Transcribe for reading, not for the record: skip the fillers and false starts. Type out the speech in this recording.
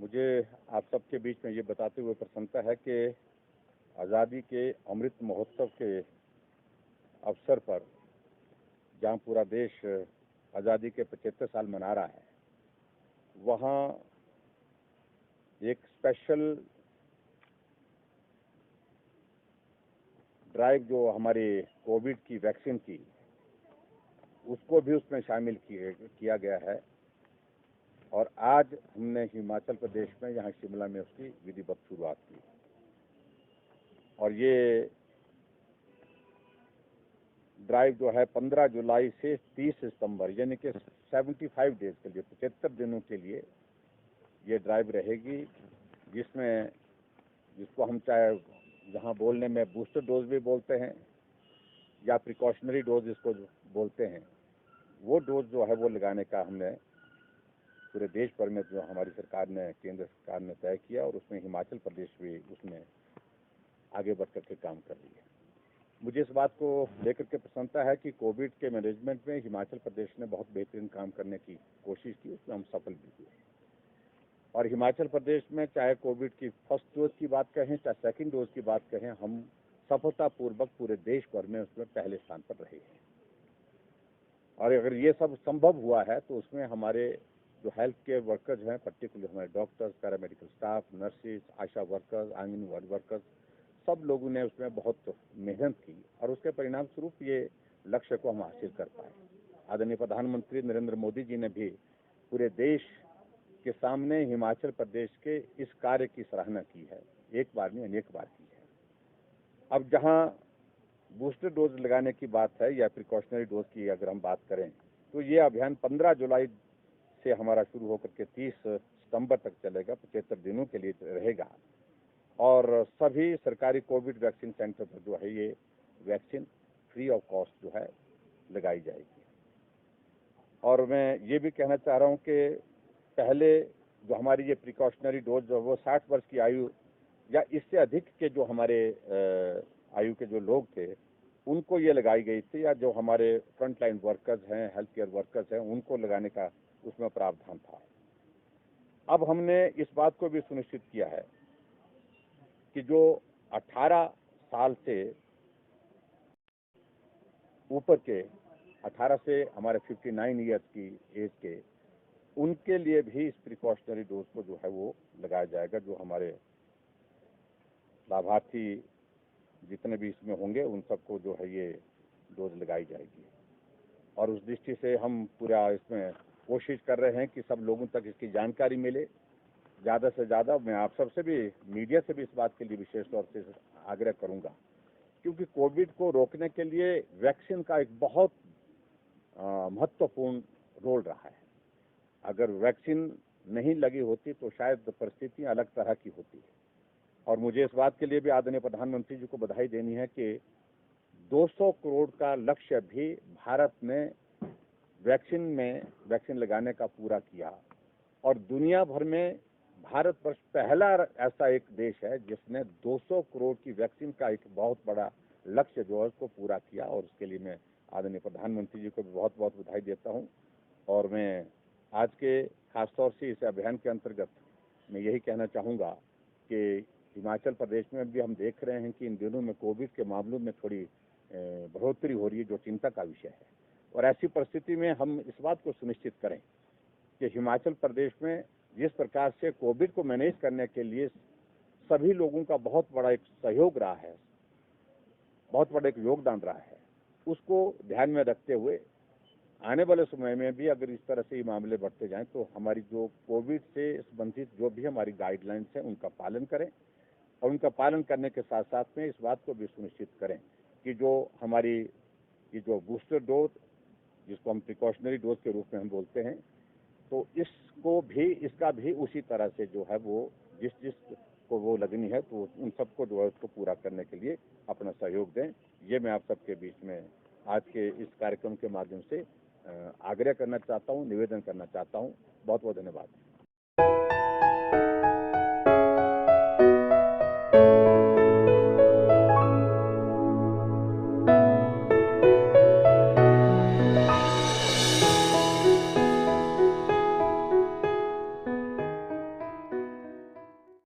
मुझे आप सबके बीच में ये बताते हुए प्रसन्नता है कि आज़ादी के अमृत महोत्सव के अवसर पर जहाँ पूरा देश आज़ादी के 75 साल मना रहा है, वहाँ एक स्पेशल ड्राइव जो हमारे कोविड की वैक्सीन की, उसको भी उसमें शामिल किया गया है। और आज हमने हिमाचल प्रदेश में यहाँ शिमला में उसकी विधिवत शुरुआत की। और ये ड्राइव जो है 15 जुलाई से 30 सितंबर यानी कि 75 डेज के लिए, 75 दिनों के लिए ये ड्राइव रहेगी, जिसको हम चाहे जहाँ बोलने में बूस्टर डोज भी बोलते हैं या प्रिकॉशनरी डोज जिसको बोलते हैं, वो डोज जो है वो लगाने का हमने पूरे देश भर में जो हमारी सरकार ने, केंद्र सरकार ने तय किया, और उसमें हिमाचल प्रदेश भी उसमें आगे बढ़ करके काम कर रही है। मुझे इस बात को लेकर के प्रसन्नता है कि कोविड के मैनेजमेंट में हिमाचल प्रदेश ने बहुत बेहतरीन काम करने की कोशिश की, उसमें हम सफल भी हुए। और हिमाचल प्रदेश में चाहे कोविड की फर्स्ट डोज की बात कहें, चाहे सेकंड डोज की बात कहें, हम सफलतापूर्वक पूरे देश भर में उसमें पहले स्थान पर रहे हैं। और अगर ये सब संभव हुआ है तो उसमें हमारे जो हेल्थ केयर वर्कर्स हैं, पर्टिकुलर हमारे डॉक्टर्स, पैरामेडिकल स्टाफ, नर्सेज, आशा वर्कर्स, आंगनबाड़ी वर्कर्स, सब लोगों ने उसमें बहुत मेहनत की और उसके परिणाम स्वरूप ये लक्ष्य को हम हासिल कर पाए। आदरणीय प्रधानमंत्री नरेंद्र मोदी जी ने भी पूरे देश के सामने हिमाचल प्रदेश के इस कार्य की सराहना की है, एक बार नहीं अनेक बार की है। अब जहां बूस्टर डोज लगाने की बात है या प्रिकॉशनरी डोज की अगर हम बात करें, तो ये अभियान 15 जुलाई से हमारा शुरू होकर के 30 सितंबर तक चलेगा, 75 दिनों के लिए रहेगा। और सभी सरकारी कोविड वैक्सीन सेंटर पर जो है ये वैक्सीन फ्री ऑफ कॉस्ट जो है लगाई जाएगी। और मैं ये भी कहना चाह रहा हूँ कि पहले जो हमारी ये प्रिकॉशनरी डोज जो वो 60 वर्ष की आयु या इससे अधिक के जो हमारे आयु के जो लोग थे उनको ये लगाई गई थी, या जो हमारे फ्रंट लाइन वर्कर्स हैं, हेल्थ केयर वर्कर्स हैं, उनको लगाने का उसमें प्रावधान था। अब हमने इस बात को भी सुनिश्चित किया है कि जो 18 साल से ऊपर के, 18 से हमारे 59 ईयर्स की एज के, उनके लिए भी इस प्रिकॉशनरी डोज को जो है वो लगाया जाएगा। जो हमारे लाभार्थी जितने भी इसमें होंगे उन सबको जो है ये डोज लगाई जाएगी। और उस दृष्टि से हम पूरा इसमें कोशिश कर रहे हैं कि सब लोगों तक इसकी जानकारी मिले ज़्यादा से ज़्यादा। मैं आप सबसे भी, मीडिया से भी इस बात के लिए विशेष तौर से आग्रह करूंगा, क्योंकि कोविड को रोकने के लिए वैक्सीन का एक बहुत महत्वपूर्ण रोल रहा है। अगर वैक्सीन नहीं लगी होती तो शायद परिस्थितियां अलग तरह की होती। और मुझे इस बात के लिए भी आदरणीय प्रधानमंत्री जी को बधाई देनी है कि 200 करोड़ का लक्ष्य भी भारत ने वैक्सीन लगाने का पूरा किया। और दुनिया भर में भारतवर्ष पहला ऐसा एक देश है जिसने 200 करोड़ की वैक्सीन का एक बहुत बड़ा लक्ष्य जो है उसको पूरा किया। और उसके लिए मैं आदरणीय प्रधानमंत्री जी को भी बहुत बहुत बधाई देता हूं। और मैं आज के खासतौर से इस अभियान के अंतर्गत मैं यही कहना चाहूँगा कि हिमाचल प्रदेश में भी हम देख रहे हैं कि इन दिनों में कोविड के मामलों में थोड़ी बढ़ोतरी हो रही है, जो चिंता का विषय है। और ऐसी परिस्थिति में हम इस बात को सुनिश्चित करें कि हिमाचल प्रदेश में जिस प्रकार से कोविड को मैनेज करने के लिए सभी लोगों का बहुत बड़ा एक सहयोग रहा है, बहुत बड़ा एक योगदान रहा है, उसको ध्यान में रखते हुए आने वाले समय में भी अगर इस तरह से ये मामले बढ़ते जाएं तो हमारी जो कोविड से संबंधित जो भी हमारी गाइडलाइंस हैं उनका पालन करें। और उनका पालन करने के साथ साथ में इस बात को भी सुनिश्चित करें कि जो हमारी ये जो बूस्टर डोज, जिसको हम प्रिकॉशनरी डोज के रूप में हम बोलते हैं, तो इसका भी उसी तरह से जो है वो जिस को वो लगनी है तो उन सबको जो है उसको पूरा करने के लिए अपना सहयोग दें। ये मैं आप सबके बीच में आज के इस कार्यक्रम के माध्यम से आग्रह करना चाहता हूँ, निवेदन करना चाहता हूँ। बहुत बहुत धन्यवाद।